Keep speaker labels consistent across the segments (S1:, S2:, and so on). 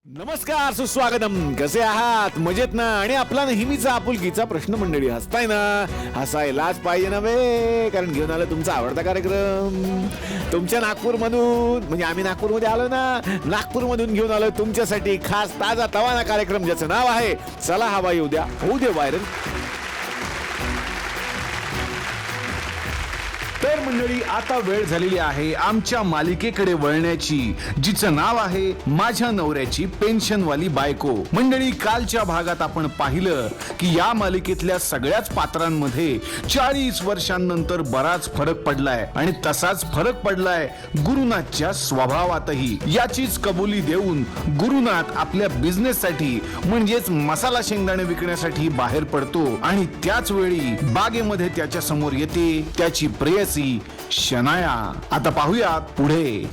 S1: नमस्कार, सुस्वागतम. कसे आहात? मजेत ना? आणि आपला नेहमीचा आपुलकीचा प्रश्न मंडळी, हसताय ना? हसायलाच पाहिजे नव्हे, कारण घेऊन आलो तुमचा आवडता कार्यक्रम तुमच्या नागपूरमधून. म्हणजे आम्ही नागपूरमध्ये आलो ना, नागपूरमधून घेऊन आलो तुमच्यासाठी खास ताजा तवाना कार्यक्रम ज्याचं नाव आहे चला हवा येऊ द्या, होऊ दे व्हायरल.
S2: तर मंडळी, आता वेळ झालेली आहे आमच्या मालिकेकडे वळण्याची, जिचं नाव आहे माझ्या नवऱ्याची पेन्शनवाली बायको. मंडळी, कालच्या भागात आपण पाहिलं की या मालिकेतल्या सगळ्याच पात्रांमध्ये 40 वर्षांनंतर बराच फरक पडलाय आणि तसाच फरक पडलाय गुरुनाथच्या स्वभावातही. याचीच कबुली देऊन गुरुनाथ आपल्या बिझनेससाठी म्हणजेच मसाला शेंगदाणे विकण्यासाठी बाहेर पडतो आणि त्याच वेळी बागेमध्ये त्याच्या समोर येते त्याची प्रेयसी शनाया. आता पाहूयात पुढे.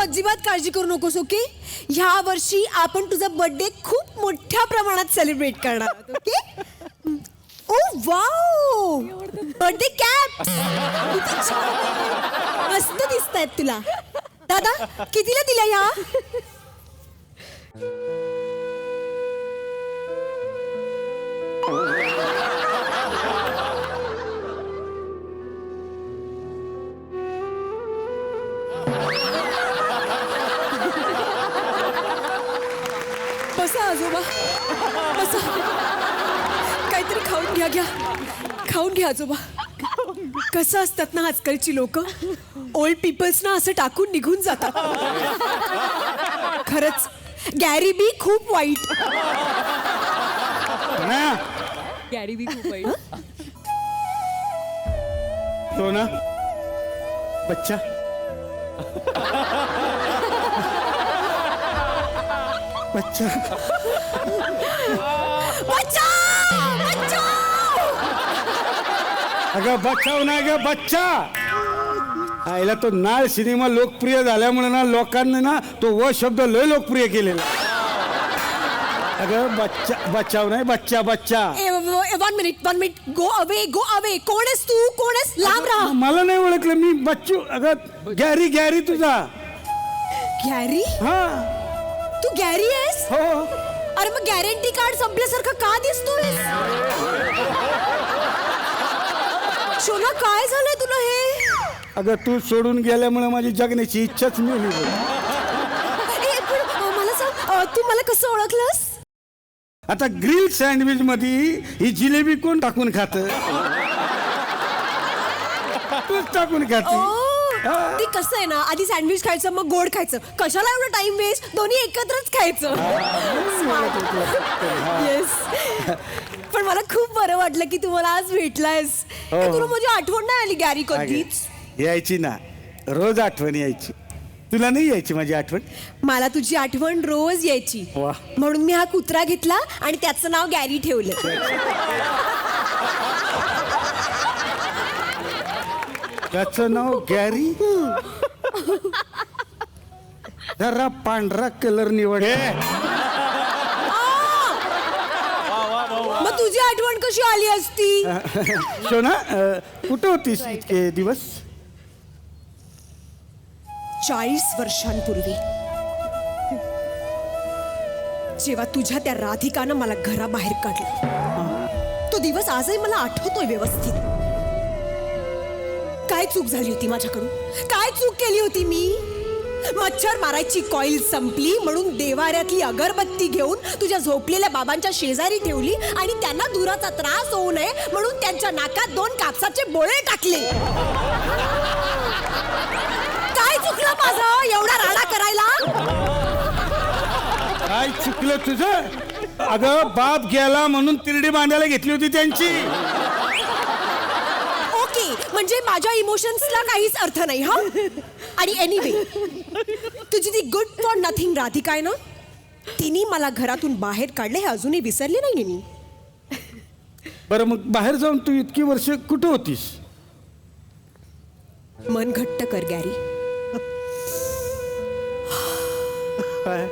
S3: अजिबात काळजी करू नकोस, ओके? ह्या वर्षी आपण तुझा बर्थडे खूप मोठ्या प्रमाणात सेलिब्रेट करणार आहोत, ओके? ओ वाव, बर्थडे कॅप मस्त दिसतायत तुला. दादा, कितीला दिल्या ह्या? बसा आजोबा, बसा. काहीतरी खाऊन घ्या खाऊन घ्या आजोबा. कसं असतात ना आजकालची लोक, ओल्ड पीपल्स ना असं टाकून निघून जातात. खरंच गॅरी बी खूप वाईट.
S4: गॅरी बी खूप वाईट.
S5: तो ना बच्चा बच्चा
S3: बच्चा, बच्चा.
S5: अगं बच्चाव नाही ग, बच्चा. आईला तो नाळ सिनेमा लोकप्रिय झाल्यामुळे ना लोकांनी ना तो व शब्द लय लोकप्रिय केलेला. अगं बच्चा, बच्चाव नाही, बच्चा बच्चा.
S3: 1 मिनिट, गो अवे. कोण आहेस तू? कोण आहेस? लांब राहा.
S5: मला नाही ओळखलं मी. बच्चू. अगं गॅरी तुझा.
S3: गॅरी?
S5: हा,
S3: तू गॅरी आहेस?
S5: हो.
S3: अरे मग गॅरंटी कार्ड संपल्यासारखं का दिसतोय? शोना, काय झालंय तुला हे?
S5: अगं तू सोडून गेल्यामुळे माझी जगण्याची इच्छाच मिळाली.
S3: मला सांग, तू मला कसं ओळखलंस?
S5: आता ग्रिल सँडविच मध्ये ही जिलेबी कोण टाकून खात? तूच टाकून खाते.
S3: ती कसं आहे ना, आधी सँडविच खायचं मग गोड खायचं. कशाला एवढं टाइम वेस्ट? दोन्ही एकत्रच खायचं. येस. पण मला खूप बरं वाटलं की तू मला आज भेटलायस. तुला माझी आठवण नाही आली गॅरी कधीच?
S5: यायची ना, रोज आठवण यायची. तुला नाही यायची माझी आठवण?
S3: मला तुझी आठवण रोज यायची.
S5: वा.
S3: म्हणून मी हा कुत्रा घेतला आणि त्याचं नाव गॅरी ठेवलं.
S5: त्याचं नाव गॅरी. जरा पांढरा कलर निवड.
S3: मग तुझी आठवण कशी आली असती?
S5: शोना, कुठं होतीस इतके दिवस?
S3: 40 वर्षांपूर्वी जेव्हा तुझ्या त्या राधिकानं मला घराबाहेर काढलं, तो दिवस आजही मला आठवतोय व्यवस्थित. काय चूक झाली होती माझ्याकडून? काय चूक केली होती मी? मच्छर मारायची कॉईल संपली म्हणून देवाऱ्यातली अगरबत्ती घेऊन तुझ्या झोपलेल्या बाबांच्या शेजारी ठेवली आणि त्यांना धुराचा त्रास होऊ नये म्हणून त्यांच्या नाकात 2 कापसाचे बोळे टाकले. काय चुकलं माझं एवढा राडा करायला?
S5: काय चुकलं तुझं? अगं बाप गेला म्हणून तिरडी बांधायला घेतली होती त्यांची.
S3: ओके, म्हणजे माझ्या इमोशन्सला काहीच अर्थ नाही हा. आणि एनिवे, तुझी ती गुड फॉर नथिंग राधिका आहे ना, तिने मला घरातून बाहेर काढले हे अजूनही विसरले नाहीये मी.
S5: बरं मग बाहेर जाऊन तू इतकी वर्ष कुठे होतीस?
S3: मन घट्ट कर गॅरी.
S5: काय?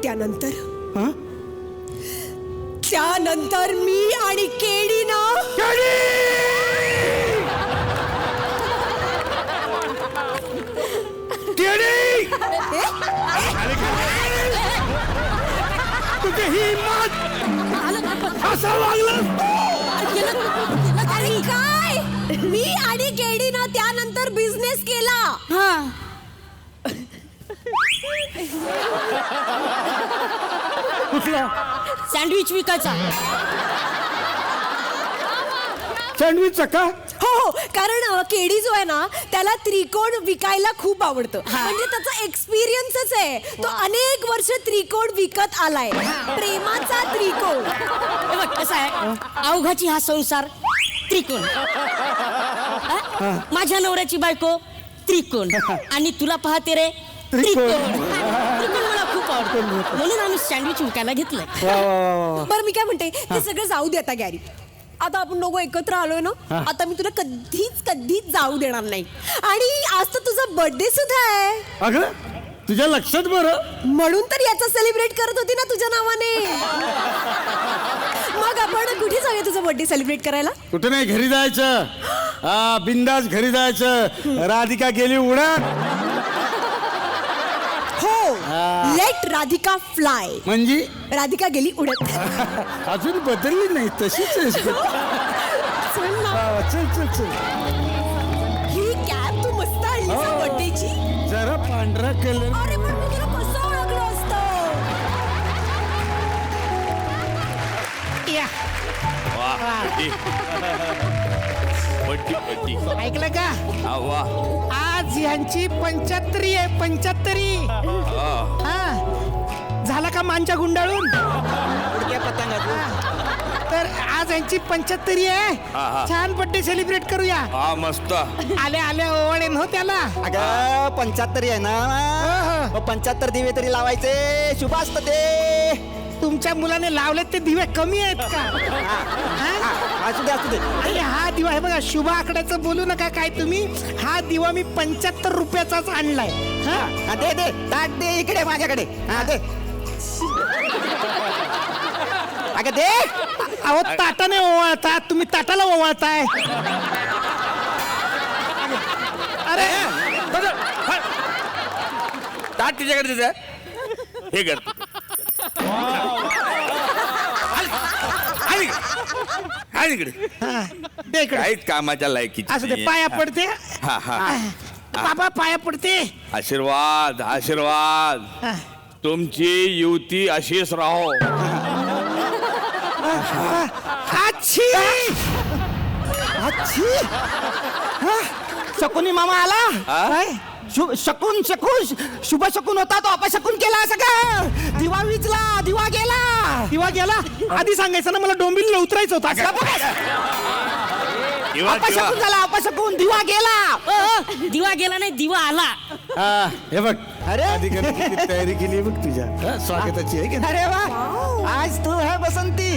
S3: त्यानंतर
S5: हा?
S3: त्यानंतर मी आणि केडी ना
S5: तुझी हिम्मत असं वागलं?
S3: अरे काय मी आणि केडी ना त्यानंतर बिझनेस केला.
S5: कुठला?
S6: सँडविच विकायचा.
S5: सँडविचचा का?
S3: हो हो, कारण केडी जो आहे ना त्याला त्रिकोण विकायला खूप आवडतं. म्हणजे त्याचा एक्सपिरियन्सच आहे. तो अनेक वर्ष त्रिकोण विकत आलाय. प्रेमाचा त्रिकोण.
S6: हे बघ कसं आहे, अवघाची हा संसार त्रिकोण, माझ्या नवऱ्याची बायको त्रिकोण, आणि तुला पाहते रे त्रिकोण. त्रिकोण मला खूप आवडतो, म्हणून आम्ही सँडविच विकायला घेतलंय.
S5: वा, वा, वा, वा.
S3: बरं मी काय म्हणते ते सगळं जाऊ दे आता गॅरी. आता आपण दोघं एकत्र आलोय ना, आता मी तुला कधीच जाऊ देणार नाही. आणि आज तर तुझा बर्थडे सुद्धा आहे.
S5: अगं तुझ्या लक्षात बरं.
S3: म्हणून तर याचा सेलिब्रेट करत होती ना तुझ्या नावाने. मग आपण कुठे जाऊया तुझा बर्थडे सेलिब्रेट करायला?
S5: कुठे नाही, घरी जायचं. हा, बिंदास घरी जायचं. राधिका गेली उडत.
S3: हो, लेट राधिका फ्लाय.
S5: म्हणजे
S3: राधिका गेली उडत.
S5: अजून बदलली नाही, तशीच आहेस तू.
S3: चल ना.
S5: हा, चल चल चल.
S3: ही कॅब तू मस्त आणली बर्थडेची.
S5: जरा पांढरा कलर.
S3: अरे पण मी तुला कसं ओळखलं असतं?
S7: ऐकलं का? आज यांची 75 आहे. 75. हा, झाला का मांच्या गुंडाळून? तर आज यांची 75 आहे. छान बर्थडे सेलिब्रेट करूया.
S8: हा मस्त.
S7: आले आले ओवाळेन हो त्याला.
S9: अगं 75 आहे ना, 75 दिवे तरी लावायचे. शुभ असतं ते.
S7: तुमच्या मुलाने लावले ते दिवे कमी आहेत का?
S9: असू दे असू दे.
S7: अरे हा दिवा आहे बघा, शुभ आकड्याचं बोलू नका काय तुम्ही. हा दिवा मी 75 रुपयाचाच आणलाय.
S9: हा, दे दे ताट दे इकडे माझ्याकडे. हा दे. अगं दे.
S7: अहो ताटाने ओवाळता तुम्ही, ताटाला ओवाळताय. अरे
S8: ताट तिच्याकडे तिथे हे कर.
S7: दे इकडे.
S8: काहीच कामाच्या लायकीची
S7: असं दे,
S8: नाहीये.
S7: पाया पडते.
S8: हा, हा.
S7: बाबा पाया पडते.
S8: आशीर्वाद आशीर्वाद.
S7: हा.
S8: तुमची युती अशीच राहो.
S7: अच्छी.
S9: अच्छी. हा, शकुनी मामा आला. काय? शकून शुभ शकून होता तो अपशकून केला सगळं. दिवा विजला, दिवा गेला.
S7: दिवा गेला. आधी सांगायचं ना, मला डोंबिवलीला उतरायचं होतं.
S9: अपशकून झाला, अपशकून. दिवा गेला.
S6: दिवा गेला नाही, दिवा आला.
S5: हा, हे बघ.
S9: अरे.
S5: राधिकाने किती तयारी केली बघ तुझ्या. हा, स्वागताची आहे की नाही?
S9: अरे वा, आज तू है बसंती.